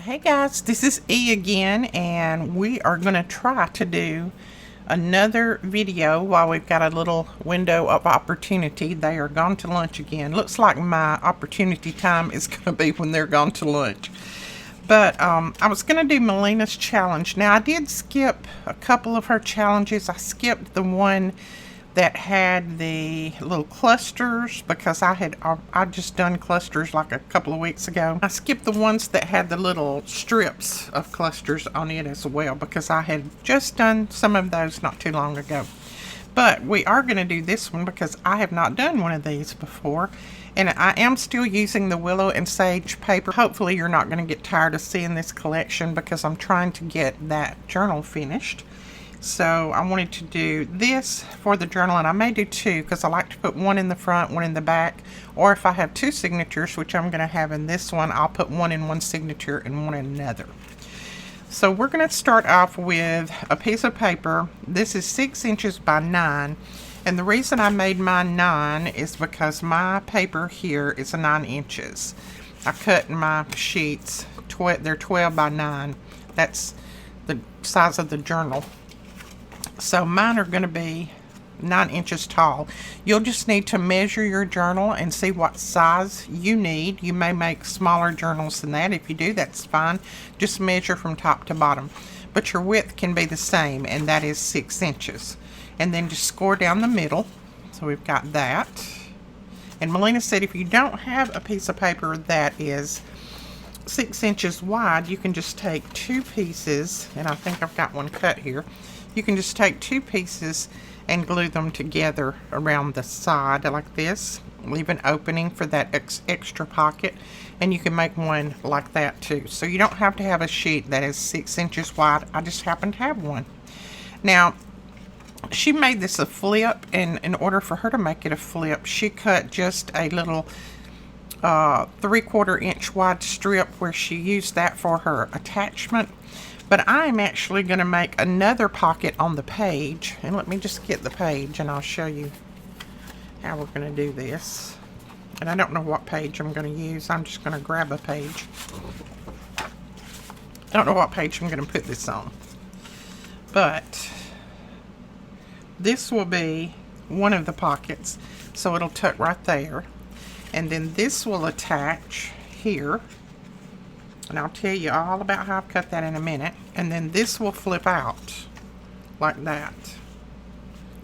Hey guys, this is E again, and we are going to try to do another video while we've got a little window of opportunity. They are gone to lunch again. Looks like my opportunity time is going to be when they're gone to lunch. But I was going to do Melina's challenge. Now I did skip a couple of her challenges. I skipped the one that had the little clusters because I just done clusters like a couple of weeks ago. I skipped the ones that had the little strips of clusters on it as well because I had just done some of those not too long ago. But we are going to do this one because I have not done one of these before, and I am still using the willow and sage paper. Hopefully you're not going to get tired of seeing this collection because I'm trying to get that journal finished. So I wanted to do this for the journal, and I may do two because I like to put one in the front, one in the back, or if I have two signatures, which I'm going to have in this one, I'll put one in one signature and one in another. So we're going to start off with a piece of paper. This is 6 inches by 9, and the reason I made mine 9 is because my paper here is a 9 inches. I cut my sheets, they're 12 by 9. That's the size of the journal. So mine are going to be 9 inches tall. You'll just need to measure your journal and see what size you need. You may make smaller journals than that. If you do, that's fine. Just measure from top to bottom. But your width can be the same, and that is 6 inches. And then just score down the middle. So we've got that. And Melina said if you don't have a piece of paper that is 6 inches wide, you can just take 2 pieces, and I think I've got one cut here. You can just take 2 pieces and glue them together around the side like this. Leave an opening for that extra pocket, and you can make one like that too. So you don't have to have a sheet that is 6 inches wide. I just happen to have one. Now, she made this a flip, and in order for her to make it a flip, she cut just a little 3/4 inch wide strip where she used that for her attachment. But I'm actually going to make another pocket on the page, and let me just get the page and I'll show you how we're going to do this. And I don't know what page I'm going to use. I'm just going to grab a page. I don't know what page I'm going to put this on, but this will be one of the pockets, so it'll tuck right there, and then this will attach here. And I'll tell you all about how I've cut that in a minute. And then this will flip out like that.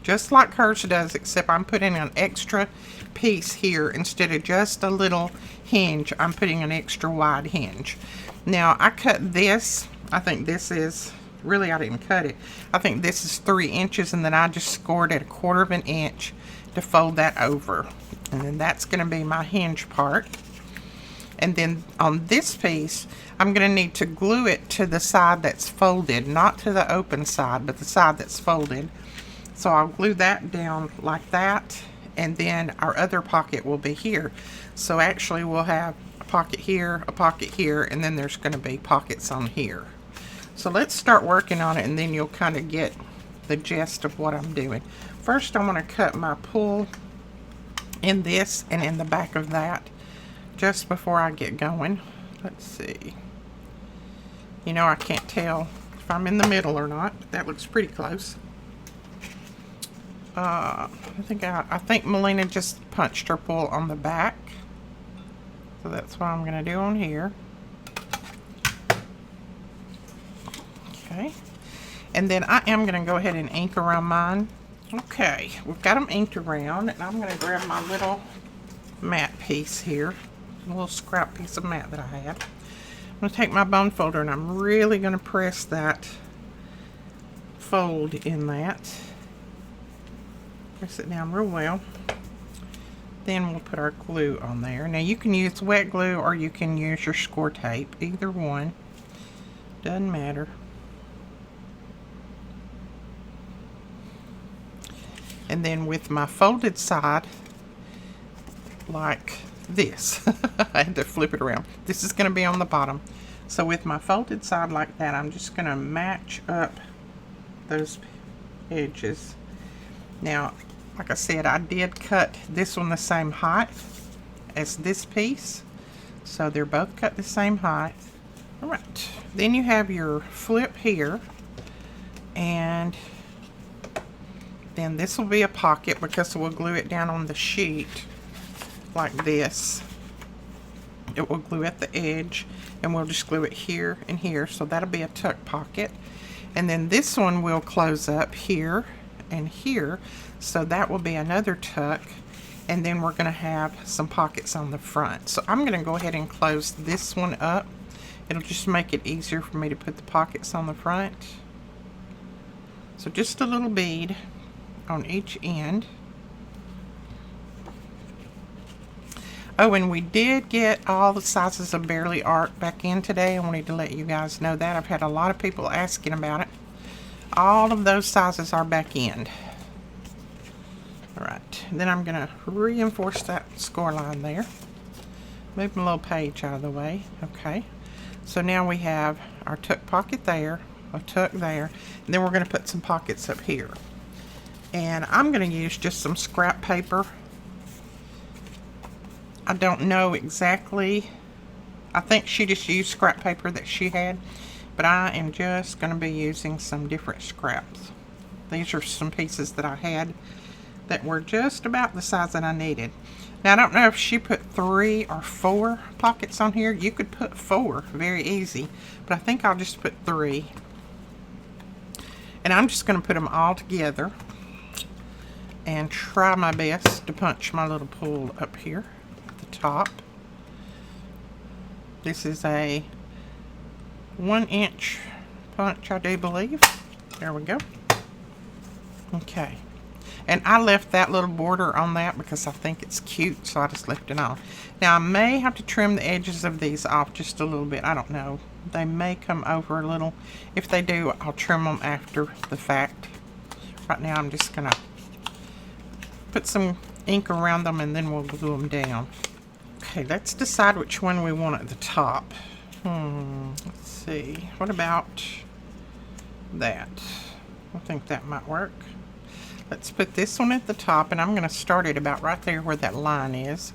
Just like hers does, except I'm putting an extra piece here. Instead of just a little hinge, I'm putting an extra wide hinge. Now, I cut this. I think this is, really I didn't cut it. I think this is 3 inches, and then I just scored at 1/4 of an inch to fold that over. And then that's going to be my hinge part. And then on this piece, I'm going to need to glue it to the side that's folded, not to the open side, but the side that's folded. So I'll glue that down like that, and then our other pocket will be here. So actually we'll have a pocket here, and then there's going to be pockets on here. So let's start working on it, and then you'll kind of get the gist of what I'm doing. First, I'm going to cut my pull in this and in the back of that, just before I get going. Let's see. You know, I can't tell if I'm in the middle or not. That looks pretty close. I think Melina just punched her pull on the back. So that's what I'm going to do on here. Okay. And then I am going to go ahead and ink around mine. Okay, we've got them inked around, and I'm going to grab my little matte piece here. A little scrap piece of mat that I had. I'm going to take my bone folder, and I'm really going to press that fold in that. Press it down real well. Then we'll put our glue on there. Now you can use wet glue or you can use your score tape. Either one. Doesn't matter. And then with my folded side, like this, I had to flip it around. This is going to be on the bottom. So with my folded side like that, I'm just going to match up those edges. Now, like I said, I did cut this one the same height as this piece. So they're both cut the same height. All right, then you have your flip here, and then this will be a pocket because we'll glue it down on the sheet like this. It will glue at the edge, and we'll just glue it here and here, so that'll be a tuck pocket. And then this one will close up here and here, so that will be another tuck. And then we're going to have some pockets on the front. So I'm going to go ahead and close this one up. It'll just make it easier for me to put the pockets on the front. So just a little bead on each end. Oh, and we did get all the sizes of Barely Art back in today. I wanted to let you guys know that. I've had a lot of people asking about it. All of those sizes are back in. Alright, then I'm going to reinforce that score line there. Move my little page out of the way. Okay, so now we have our tuck pocket there, a tuck there, and then we're going to put some pockets up here. And I'm going to use just some scrap paper. I don't know exactly. I think she just used scrap paper that she had, but I am just going to be using some different scraps. These are some pieces that I had that were just about the size that I needed. Now I don't know if she put 3 or 4 pockets on here. You could put 4, very easy, but I think I'll just put 3. And I'm just going to put them all together and try my best to punch my little pull up here at the top. This is a 1-inch punch, I do believe. There we go. Okay. And I left that little border on that because I think it's cute, so I just left it on. Now I may have to trim the edges of these off just a little bit. I don't know. They may come over a little. If they do, I'll trim them after the fact. Right now I'm just going to put some ink around them and then we'll glue them down. Okay, let's decide which one we want at the top. Let's see. What about that? I think that might work. Let's put this one at the top, and I'm going to start it about right there where that line is.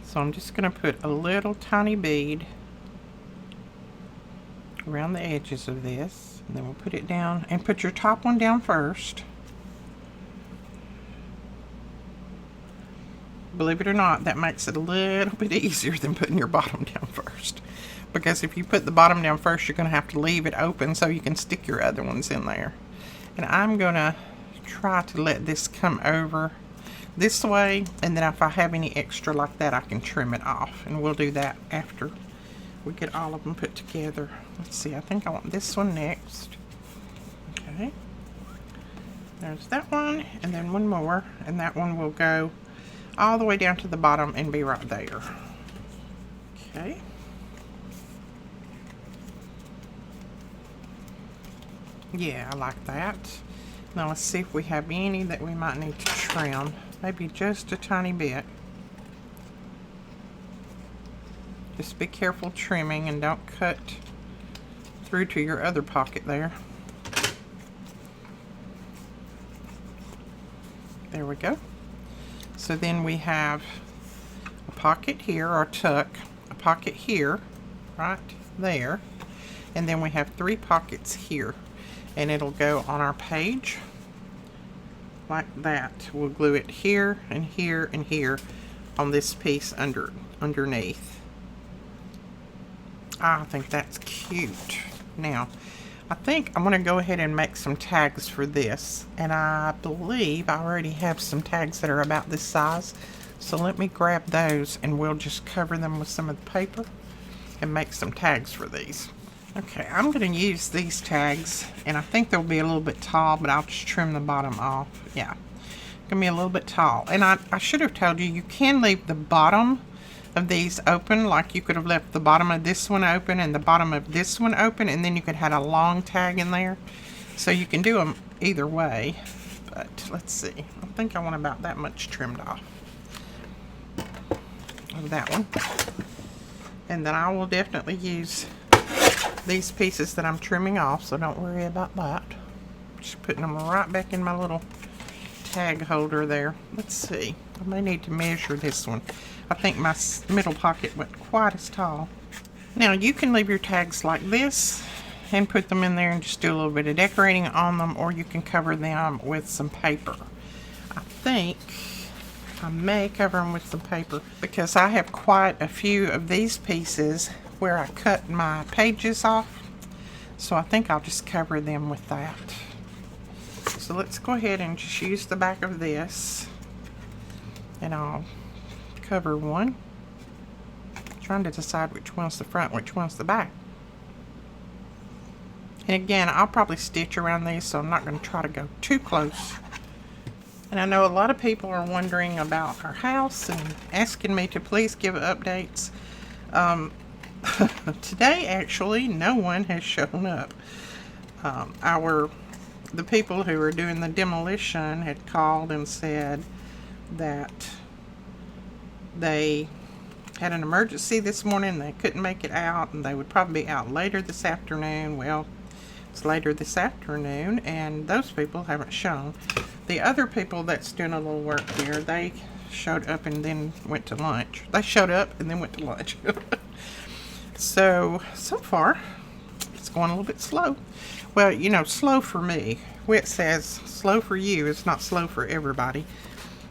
So I'm just going to put a little tiny bead around the edges of this, and then we'll put it down, and put your top one down first. Believe it or not, that makes it a little bit easier than putting your bottom down first. Because if you put the bottom down first, you're going to have to leave it open so you can stick your other ones in there. And I'm going to try to let this come over this way, and then if I have any extra like that, I can trim it off, and we'll do that after we get all of them put together. Let's see, I think I want this one next. Okay, there's that one, and then one more, and that one will go all the way down to the bottom and be right there. Okay. Yeah, I like that. Now let's see if we have any that we might need to trim. Maybe just a tiny bit. Just be careful trimming and don't cut through to your other pocket there. There we go. So then we have a pocket here, or tuck, a pocket here, right there, and then we have 3 pockets here. And it'll go on our page like that. We'll glue it here and here and here on this piece underneath. I think that's cute. Now, I think I'm going to go ahead and make some tags for this. And I believe I already have some tags that are about this size. So let me grab those and we'll just cover them with some of the paper and make some tags for these. Okay, I'm going to use these tags, and I think they'll be a little bit tall, but I'll just trim the bottom off. Yeah, going to be a little bit tall. And I should have told you, you can leave the bottom of these open, like you could have left the bottom of this one open and the bottom of this one open, and then you could have had a long tag in there. So you can do them either way, but let's see. I think I want about that much trimmed off of that one. And then I will definitely use these pieces that I'm trimming off, so don't worry about that. Just putting them right back in my little tag holder there. Let's see. I may need to measure this one. I think my middle pocket went quite as tall. Now you can leave your tags like this and put them in there and just do a little bit of decorating on them, or you can cover them with some paper. I think I may cover them with some paper because I have quite a few of these pieces where I cut my pages off, so I think I'll just cover them with that. So let's go ahead and just use the back of this, and I'll cover one. Trying to decide which one's the front, which one's the back. And again, I'll probably stitch around these, so I'm not going to try to go too close. And I know a lot of people are wondering about our house and asking me to please give updates. Today, actually, no one has shown up. The people who are doing the demolition had called and said that they had an emergency this morning. They couldn't make it out, and they would probably be out later this afternoon. Well, it's later this afternoon, and those people haven't shown. The other people that's doing a little work here, they showed up and then went to lunch. They showed up and then went to lunch. So far, it's going a little bit slow. Well, you know, slow for me. When it says slow for you, it's not slow for everybody.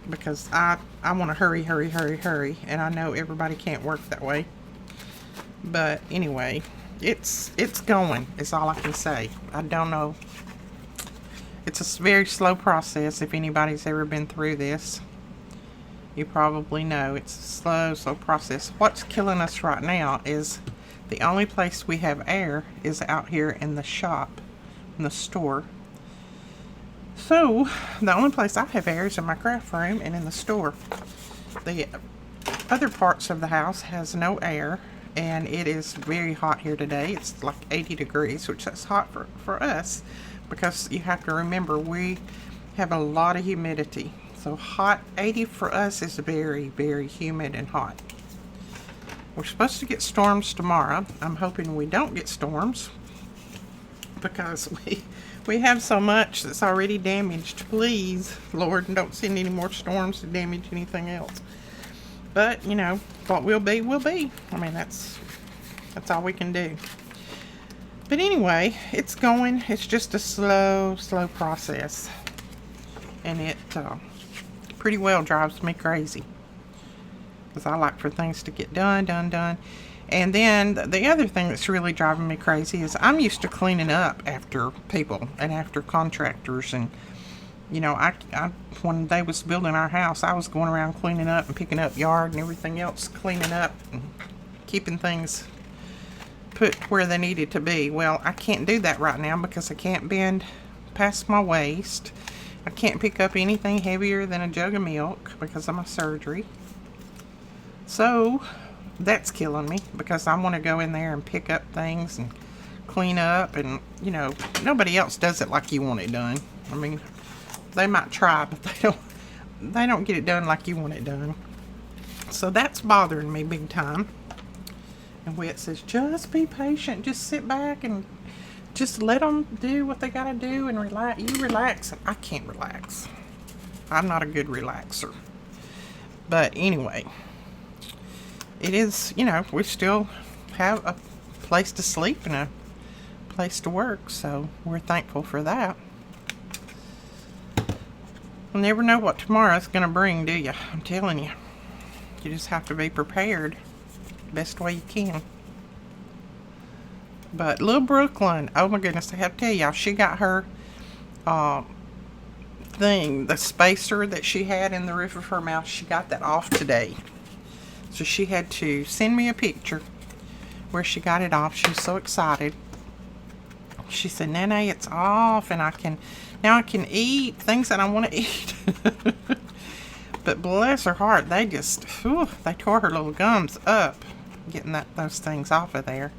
Because I want to hurry, and I know everybody can't work that way. But anyway, it's going, is all I can say. I don't know. It's a very slow process. If anybody's ever been through this, you probably know it's a slow process. What's killing us right now is the only place we have air is out here in the shop, in the store. So, the only place I have air is in my craft room and in the store. The other parts of the house has no air, and it is very hot here today. It's like 80 degrees, which is hot for us, because you have to remember we have a lot of humidity. So hot, 80 for us is very, very humid and hot. We're supposed to get storms tomorrow. I'm hoping we don't get storms, because we have so much that's already damaged. Please, Lord, don't send any more storms to damage anything else. But, you know, what will be, will be. I mean, that's all we can do. But anyway, it's going. It's just a slow process. And it pretty well drives me crazy, because I like for things to get done. And then the other thing that's really driving me crazy is I'm used to cleaning up after people and after contractors. And, you know, I when they was building our house, I was going around cleaning up and picking up yard and everything else, cleaning up and keeping things put where they needed to be. Well, I can't do that right now because I can't bend past my waist. I can't pick up anything heavier than a jug of milk because of my surgery. So that's killing me, because I want to go in there and pick up things and clean up, and, you know, nobody else does it like you want it done. I mean, they might try, but they don't get it done like you want it done. So that's bothering me big time. And where it says, just be patient, just sit back and just let them do what they gotta do and relax. You relax, and I can't relax. I'm not a good relaxer. But anyway, it is, you know, we still have a place to sleep and a place to work, so we're thankful for that. You'll never know what tomorrow's going to bring, do you? I'm telling you. You just have to be prepared the best way you can. But little Brooklyn, oh my goodness, I have to tell y'all, she got her thing, the spacer that she had in the roof of her mouth, she got that off today. So she had to send me a picture where she got it off. She was so excited. She said, Nene, it's off, and now I can eat things that I want to eat. But bless her heart, they tore her little gums up getting those things off of there.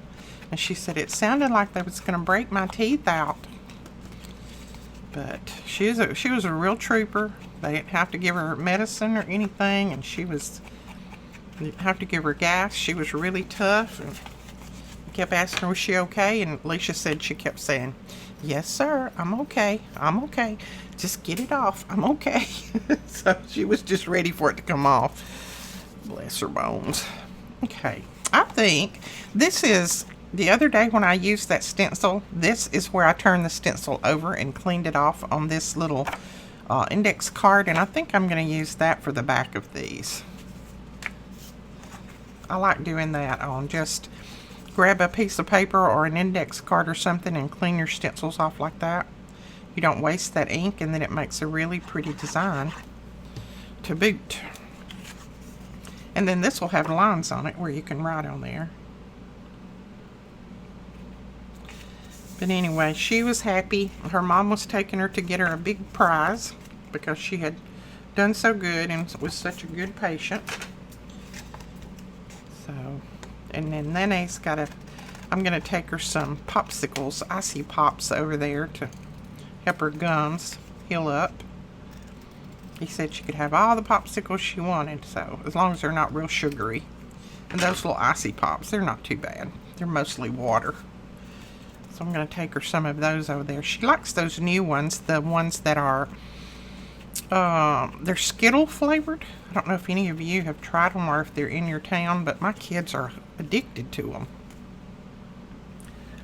And she said it sounded like they was going to break my teeth out. But she was a real trooper. They didn't have to give her medicine or anything, and they didn't have to give her gas. She was really tough, and kept asking her, was she okay? And Alicia said she kept saying, yes, sir, I'm okay. I'm okay. Just get it off. I'm okay. So she was just ready for it to come off. Bless her bones. Okay. I think this is, the other day when I used that stencil, this is where I turned the stencil over and cleaned it off on this little index card, and I think I'm going to use that for the back of these. I like doing that on just grab a piece of paper or an index card or something and clean your stencils off like that. You don't waste that ink, and then it makes a really pretty design to boot. And then this will have lines on it where you can write on there. But anyway, she was happy. Her mom was taking her to get her a big prize because she had done so good and was such a good patient. So, and then Nene's got a, I'm going to take her some popsicles, icy pops over there to help her gums heal up. He said she could have all the popsicles she wanted, so as long as they're not real sugary. And those little icy pops, they're not too bad. They're mostly water. So I'm going to take her some of those over there. She likes those new ones, the ones that are, they're Skittle flavored. I don't know if any of you have tried them or if they're in your town, but my kids are addicted to them.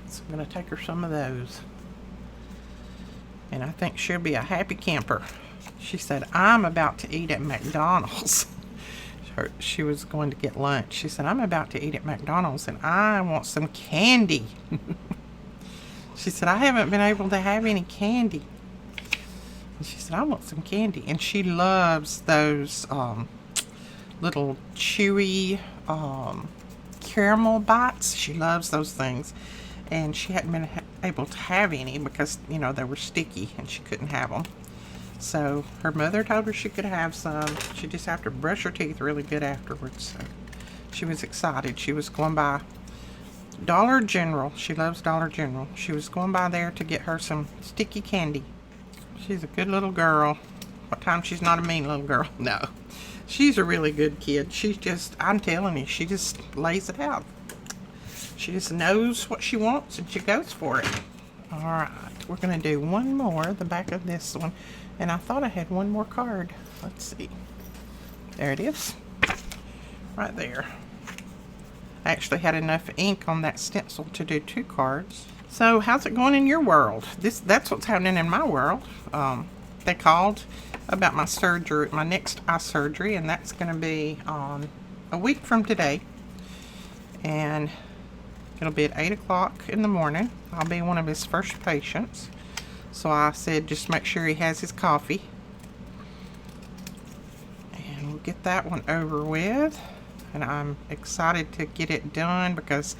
So I'm going to take her some of those. And I think she'll be a happy camper. She said, I'm about to eat at McDonald's. She was going to get lunch. She said, I'm about to eat at McDonald's and I want some candy. She said, I haven't been able to have any candy. And she said, I want some candy. And she loves those little chewy caramel bites. She loves those things. And she hadn't been able to have any because, you know, they were sticky and she couldn't have them. So her mother told her she could have some. She just have to brush her teeth really good afterwards. So she was excited. She was going by Dollar General. She loves Dollar General. She was going by there to get her some sticky candy. She's a good little girl. What time she's not a mean little girl? No. She's a really good kid. She's just, I'm telling you, she just lays it out. She just knows what she wants and she goes for it. Alright, we're going to do one more, the back of this one. And I thought I had one more card. Let's see. There it is. Right there. I actually had enough ink on that stencil to do 2 cards. So how's it going in your world? That's what's happening in my world. They called about my surgery, my next eye surgery, and that's going to be on a week from today. And it'll be at 8 o'clock in the morning. I'll be one of his first patients. So I said just make sure he has his coffee. And we'll get that one over with. And I'm excited to get it done because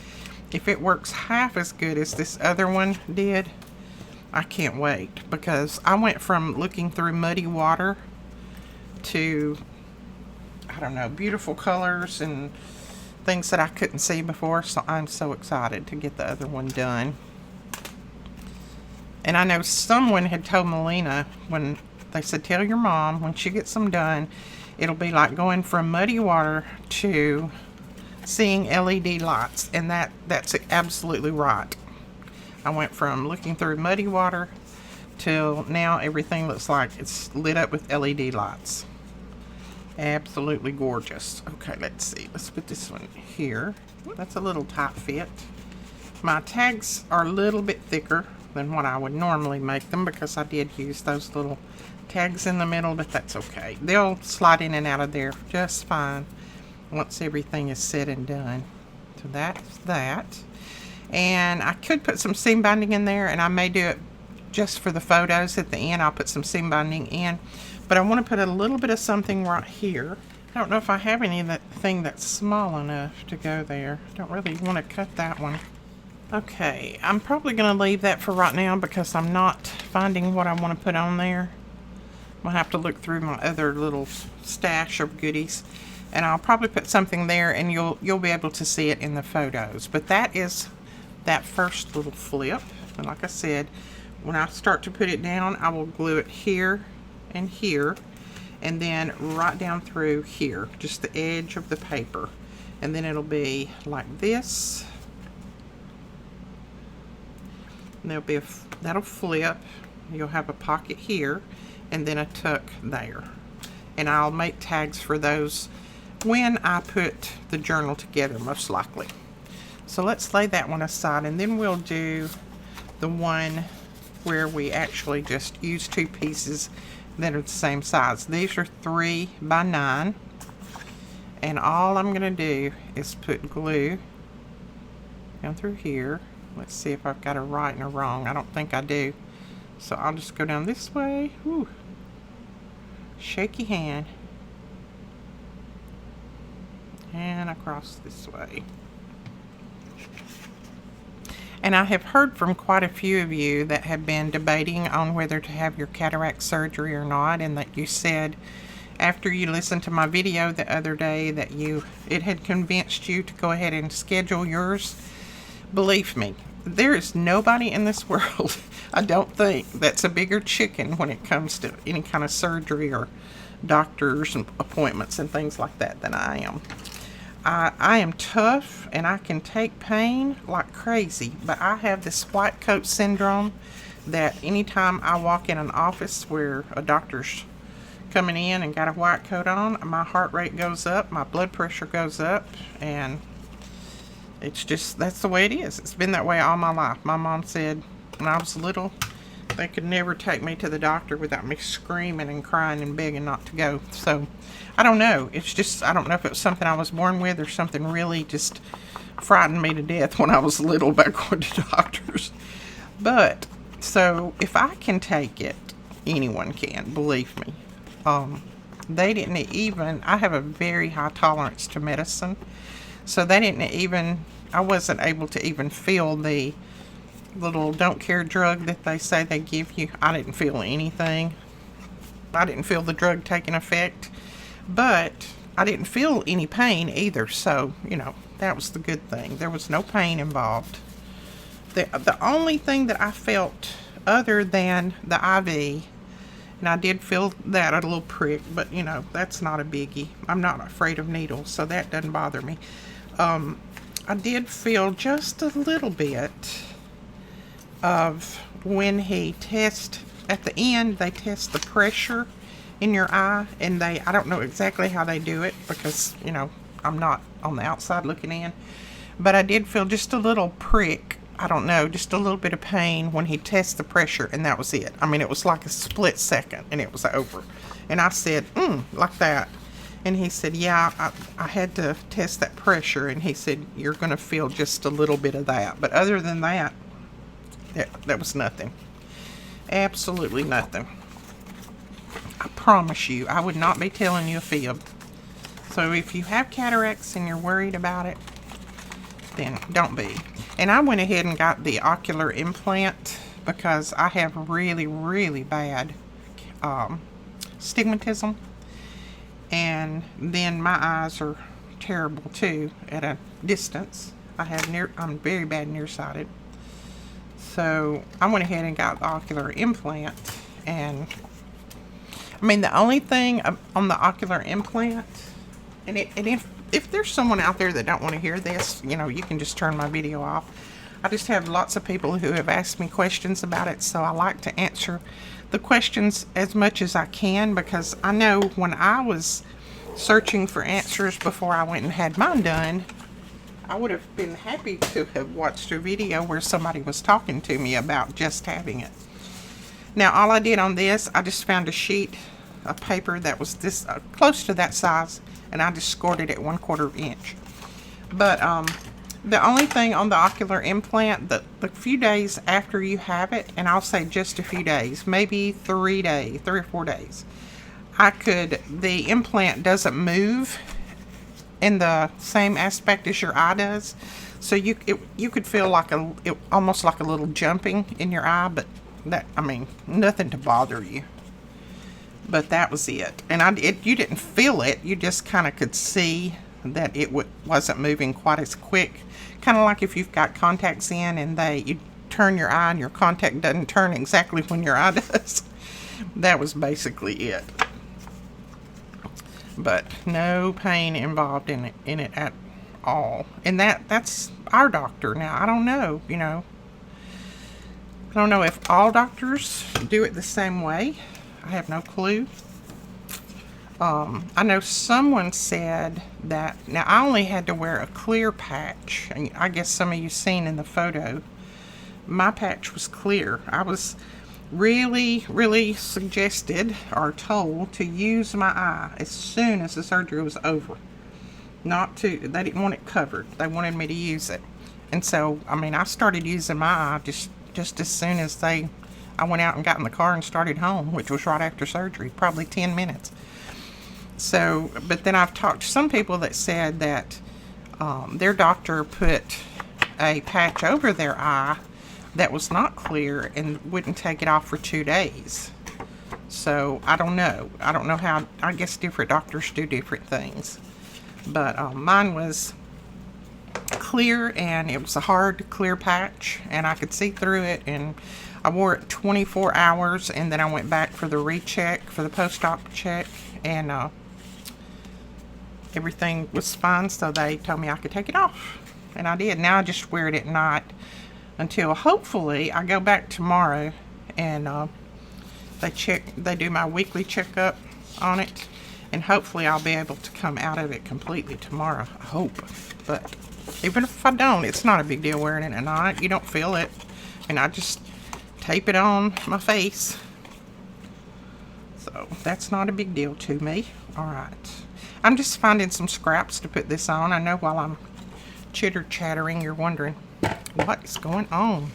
if it works half as good as this other one did, I can't wait. Because I went from looking through muddy water to, I don't know, beautiful colors and things that I couldn't see before. So I'm so excited to get the other one done. And I know someone had told Melina when they said, tell your mom when she gets them done, it'll be like going from muddy water to seeing LED lights. And that's absolutely right. I went from looking through muddy water till now everything looks like it's lit up with LED lights. Absolutely gorgeous. Okay, let's see. Let's put this one here. That's a little tight fit. My tags are a little bit thicker than what I would normally make them because I did use those little tags in the middle, but that's okay. They'll slide in and out of there just fine once everything is said and done. So that's that. And I could put some seam binding in there, and I may do it just for the photos at the end. I'll put some seam binding in, but I want to put a little bit of something right here. I don't know if I have anything that's small enough to go there. I don't really want to cut that one. Okay, I'm probably going to leave that for right now because I'm not finding what I want to put on there. I'll have to look through my other little stash of goodies, and I'll probably put something there, and you'll be able to see it in the photos. But that is that first little flip, and like I said, when I start to put it down, I will glue it here and here, and then right down through here, just the edge of the paper, and then it'll be like this. And there'll be that'll flip. You'll have a pocket here and then a tuck there. And I'll make tags for those when I put the journal together, most likely. So let's lay that one aside, and then we'll do the one where we actually just use 2 pieces that are the same size. These are 3 by 9, and all I'm going to do is put glue down through here. Let's see if I've got a right and a wrong. I don't think I do. So I'll just go down this way. Whew. Shaky hand. And across this way. And I have heard from quite a few of you that have been debating on whether to have your cataract surgery or not, and that you said after you listened to my video the other day that it had convinced you to go ahead and schedule yours. Believe me, there is nobody in this world, I don't think, that's a bigger chicken when it comes to any kind of surgery or doctor's appointments and things like that than I am. I am tough and I can take pain like crazy, but I have this white coat syndrome that anytime I walk in an office where a doctor's coming in and got a white coat on, my heart rate goes up, my blood pressure goes up, and it's just, that's the way it is. It's been that way all my life. My mom said when I was little, they could never take me to the doctor without me screaming and crying and begging not to go. So, I don't know. It's just, I don't know if it was something I was born with or something really just frightened me to death when I was little about going to doctors. But, so, if I can take it, anyone can, believe me. They didn't even, I have a very high tolerance to medicine. So they didn't even, I wasn't able to even feel the little don't care drug that they say they give you. I didn't feel anything. I didn't feel the drug taking effect. But I didn't feel any pain either. So, you know, that was the good thing. There was no pain involved. The only thing that I felt other than the IV, and I did feel that a little prick, but you know, that's not a biggie. I'm not afraid of needles, so that doesn't bother me. I did feel just a little bit of when he test at the end, they test the pressure in your eye, and I don't know exactly how they do it because, you know, I'm not on the outside looking in, but I did feel just a little prick. I don't know, just a little bit of pain when he tests the pressure, and that was it. I mean, it was like a split second, and it was over. And I said, like that. And he said, yeah, I had to test that pressure, and he said, you're going to feel just a little bit of that. But other than that, that was nothing. Absolutely nothing. I promise you, I would not be telling you a fib. So if you have cataracts and you're worried about it, then don't be. And I went ahead and got the ocular implant because I have really, really bad stigmatism. And then my eyes are terrible too at a distance. I'm very bad nearsighted. So I went ahead and got the ocular implant. And I mean, the only thing on the ocular implant, and if there's someone out there that don't want to hear this, you know, you can just turn my video off. I just have lots of people who have asked me questions about it, so I like to answer the questions as much as I can, because I know when I was searching for answers before I went and had mine done, I would have been happy to have watched a video where somebody was talking to me about just having it. Now, all I did on this, I just found a sheet of paper that was this close to that size, and I just scored it at 1/4 inch. But the only thing on the ocular implant, the few days after you have it, and I'll say just a few days, maybe 3 or 4 days, the implant doesn't move in the same aspect as your eye does. So you could feel like almost like a little jumping in your eye, but nothing to bother you. But that was it. And you didn't feel it, you just kind of could see that it wasn't moving quite as quick. Kind of like if you've got contacts in and you turn your eye and your contact doesn't turn exactly when your eye does. That was basically it. But no pain involved in it at all. And that's our doctor. Now, I don't know, you know. I don't know if all doctors do it the same way. I have no clue. I know someone said that, now I only had to wear a clear patch, and I guess some of you seen in the photo, my patch was clear. I was really suggested or told to use my eye as soon as the surgery was over. They didn't want it covered. They wanted me to use it. And so, I mean, I started using my eye just as soon as I went out and got in the car and started home, which was right after surgery, probably 10 minutes. So, but then I've talked to some people that said that their doctor put a patch over their eye that was not clear and wouldn't take it off for 2 days. So I don't know how, I guess different doctors do different things, but mine was clear, and it was a hard clear patch, and I could see through it, and I wore it 24 hours, and then I went back for the recheck, for the post-op check, and everything was fine, so they told me I could take it off, and I did. Now I just wear it at night until hopefully I go back tomorrow, and they do my weekly checkup on it, and hopefully I'll be able to come out of it completely tomorrow, I hope. But even if I don't, it's not a big deal wearing it at night. You don't feel it, and I just tape it on my face, so that's not a big deal to me. All right, I'm just finding some scraps to put this on. I know while I'm chitter chattering, you're wondering what is going on.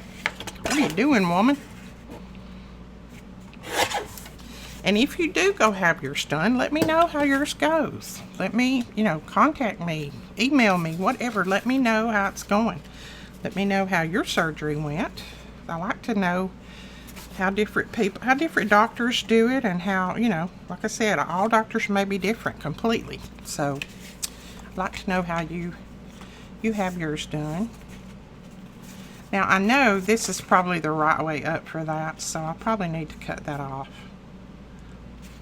What are you doing, woman? And if you do go have yours done, let me know how yours goes. Let me, contact me, email me, whatever. Let me know how it's going. Let me know how your surgery went. I like to know how different doctors do it, and how, like I said, all doctors may be different completely. So I'd like to know how you have yours done. Now I know this is probably the right way up for that, so I probably need to cut that off,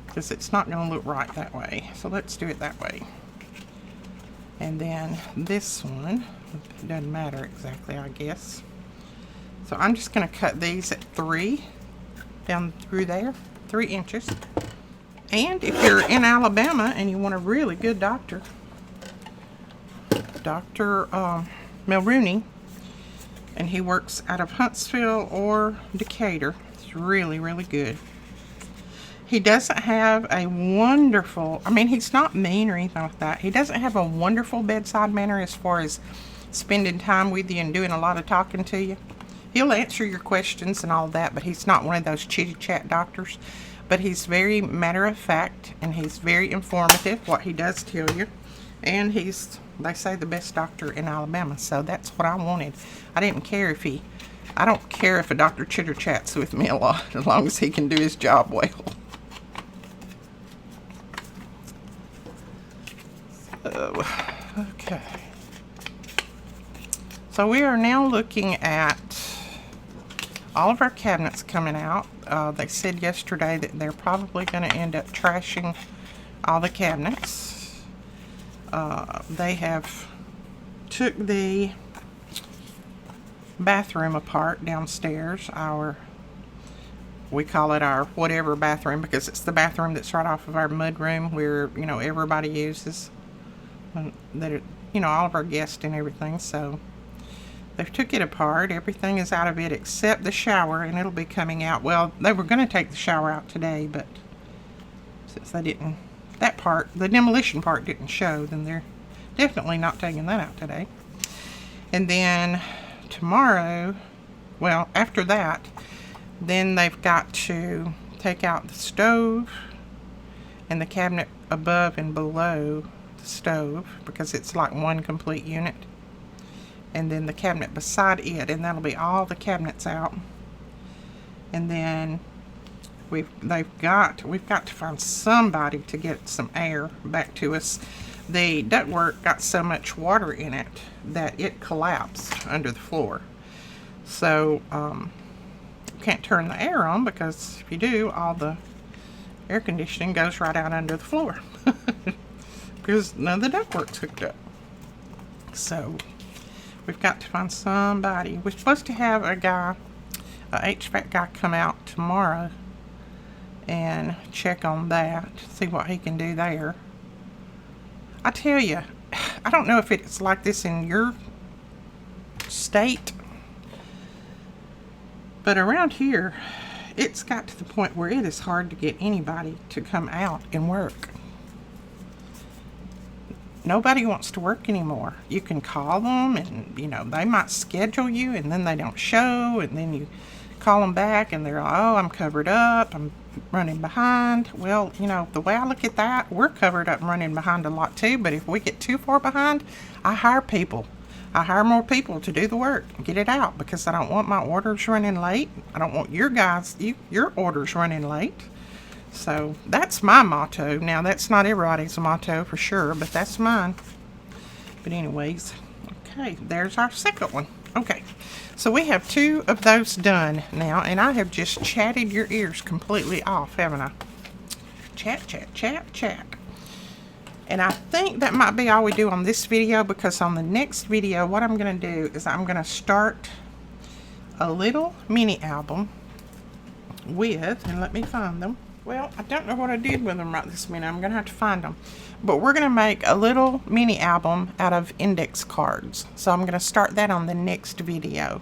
because it's not going to look right that way. So let's do it that way. And then this one, it doesn't matter exactly, I guess. So I'm just going to cut these at 3 down through there, 3 inches. And if you're in Alabama and you want a really good doctor, Dr. Mulrooney, and he works out of Huntsville or Decatur. It's really good. He doesn't have a wonderful, he's not mean or anything like that. He doesn't have a wonderful bedside manner as far as spending time with you and doing a lot of talking to you. He'll answer your questions and all that, but he's not one of those chitty chat doctors. But he's very matter of fact, and he's very informative, what he does tell you. And he's, they say, the best doctor in Alabama. So that's what I wanted. I don't care if a doctor chitter chats with me a lot, as long as he can do his job well. Okay. So we are now looking at all of our cabinets coming out. They said yesterday that they're probably going to end up trashing all the cabinets. They have took the bathroom apart downstairs. We call it our whatever bathroom, because it's the bathroom that's right off of our mud room where, everybody uses. All of our guests and everything. So they took it apart. Everything is out of it except the shower, and it'll be coming out. Well, they were going to take the shower out today, but since they didn't, that part, the demolition part didn't show, then they're definitely not taking that out today. And then tomorrow, well, after that, then they've got to take out the stove and the cabinet above and below the stove, because it's like one complete unit, and then the cabinet beside it, and that'll be all the cabinets out. And then we've got to find somebody to get some air back to us. The ductwork got so much water in it that it collapsed under the floor. So can't turn the air on, because if you do, all the air conditioning goes right out under the floor. Because none of the ductwork's hooked up. So we've got to find somebody. We're supposed to have a HVAC guy come out tomorrow and check on that, see what he can do there. I tell you, I don't know if it's like this in your state, but around here it's got to the point where it is hard to get anybody to come out and work. Nobody wants to work anymore. You can call them and, you know, they might schedule you and then they don't show, and then you call them back and they're like, oh, I'm covered up, I'm running behind. Well, you know, the way I look at that, we're covered up and running behind a lot too, but if we get too far behind, I hire people. I hire more people to do the work, get it out, because I don't want my orders running late. I don't want your orders running late. So that's my motto. Now, that's not everybody's motto for sure, but that's mine. But anyways, okay, there's our second one. Okay, so we have 2 of those done now, and I have just chatted your ears completely off, haven't I? Chat, chat, chat, chat. And I think that might be all we do on this video, because on the next video, what I'm going to do is I'm going to start a little mini album with, and let me find them. Well, I don't know what I did with them right this minute. I'm going to have to find them. But we're going to make a little mini album out of index cards. So I'm going to start that on the next video.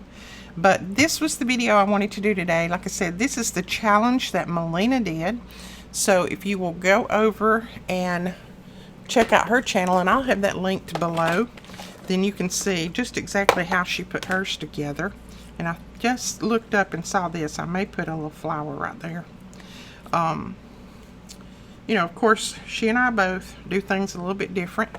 But this was the video I wanted to do today. Like I said, this is the challenge that Melina did. So if you will go over and check out her channel, and I'll have that linked below, then you can see just exactly how she put hers together. And I just looked up and saw this. I may put a little flower right there. You know, of course, she and I both do things a little bit different.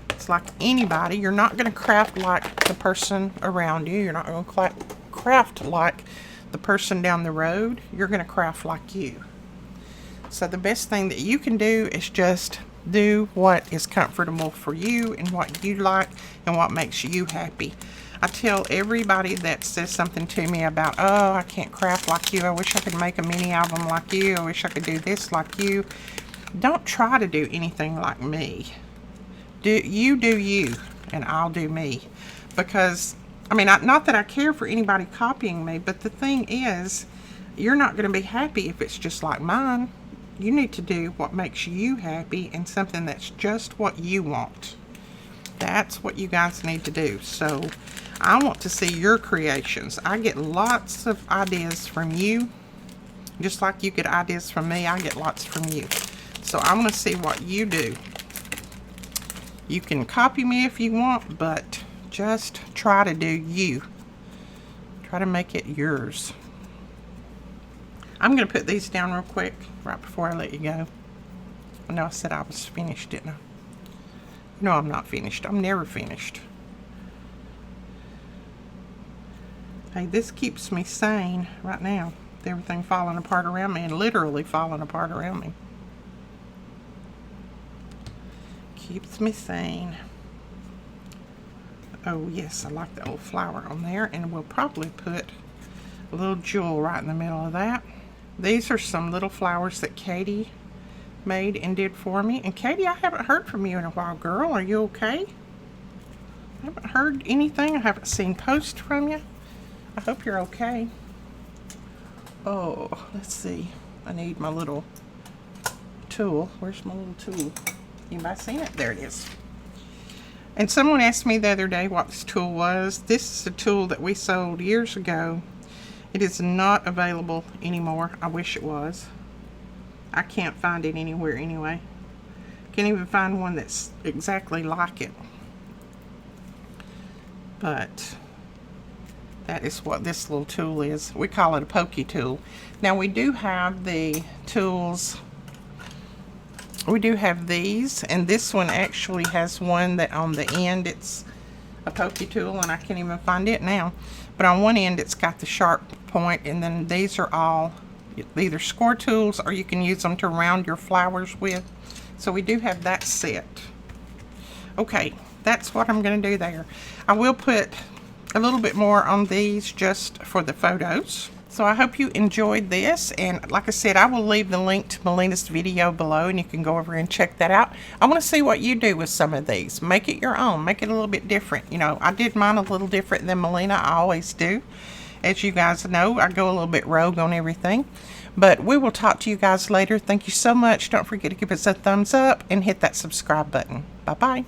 It's like anybody. You're not going to craft like the person around you. You're not going to craft like the person down the road. You're going to craft like you. So the best thing that you can do is just do what is comfortable for you and what you like and what makes you happy. I tell everybody that says something to me about, oh, I can't craft like you, I wish I could make a mini album like you, I wish I could do this like you. Don't try to do anything like me. Do you, and I'll do me. Because, I mean, not that I care for anybody copying me, but the thing is, you're not going to be happy if it's just like mine. You need to do what makes you happy and something that's just what you want. That's what you guys need to do. So I want to see your creations. I get lots of ideas from you. Just like you get ideas from me, I get lots from you. So I want to see what you do. You can copy me if you want, but just try to do you. Try to make it yours. I'm going to put these down real quick right before I let you go. I know I said I was finished, didn't I? No, I'm not finished. I'm never finished. Hey, this keeps me sane right now. With everything falling apart around me, and literally falling apart around me. Keeps me sane. Oh yes, I like the little flower on there, and we'll probably put a little jewel right in the middle of that. These are some little flowers that Katie made and did for me. And Katie, I haven't heard from you in a while, girl. Are you okay? I haven't heard anything. I haven't seen posts from you. I hope you're okay. Oh, let's see. I need my little tool. Where's my little tool? Anybody seen it? There it is. And someone asked me the other day what this tool was. This is a tool that we sold years ago. It is not available anymore. I wish it was. I can't find it anywhere anyway. Can't even find one that's exactly like it. But that is what this little tool is. We call it a pokey tool. Now we do have the tools. We do have these, and this one actually has one that on the end it's a pokey tool, and I can't even find it now. But on one end it's got the sharp point, and then these are all either score tools, or you can use them to round your flowers with. So we do have that set. Okay, that's what I'm going to do there. I will put a little bit more on these just for the photos. So I hope you enjoyed this, and like I said, I will leave the link to Melina's video below, and you can go over and check that out. I want to see what you do with some of these. Make it your own. Make it a little bit different. You know, I did mine a little different than Melina. I always do. As you guys know, I go a little bit rogue on everything. But we will talk to you guys later. Thank you so much. Don't forget to give us a thumbs up and hit that subscribe button. Bye-bye.